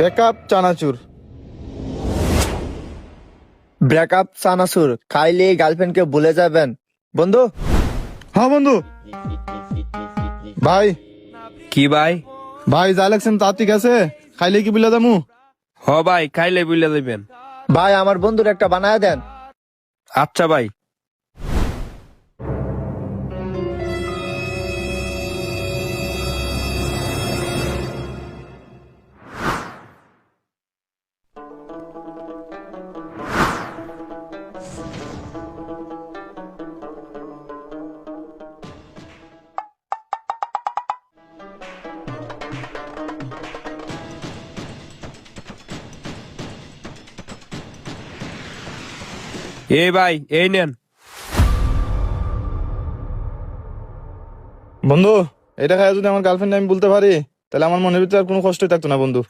Breakup চানাচুর। Breakup চানাচুর খাইলে গার্লফ্রেন্ডকে ভুলে যাবেন বন্ধু। হ্যাঁ বন্ধু। ভাই কি ভাই? ভাই যা লাগছেন তা ঠিক আছে, খাইলে কি বিলা দামু? হ ভাই, খাইলে বুঝলে দিবেন। ভাই আমার বন্ধুর একটা বানায় দেন। আচ্ছা ভাই। এই ভাই, এই নেন। বন্ধু এটা খাই যদি আমার গার্লফ্রেন্ড আমি বলতে পারি, তাহলে আমার মনের ভিতরে আর কোনো কষ্টই থাকতো না বন্ধু।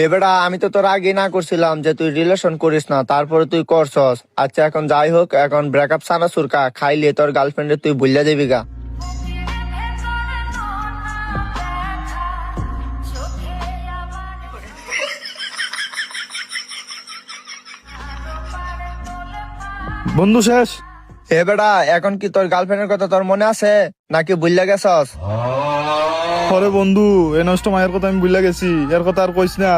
এবারে আমি তো তোর আগে না করছিলাম যে তুই রিলেশন করিস না, তারপরে তুই করছস। আচ্ছা এখন যাই হোক, এখন ব্রেকআপ চানাচুর খাইলে তোর গার্লফ্রেন্ডে তুই ভুলে যাবি গা। বন্ধু শেষ। এবারে এখন কি তোর গার্লফ্রেন্ডের কথা তোর মনে আছে নাকি ভুলে গেছস? পরে বন্ধু এ নষ্ট মায়ের কথা আমি ভুলে গেছি, এর কথা আর কইস না।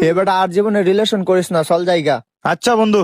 এবারে আর জীবনে রিলেশন করিস না, চল জায়গা। আচ্ছা বন্ধু।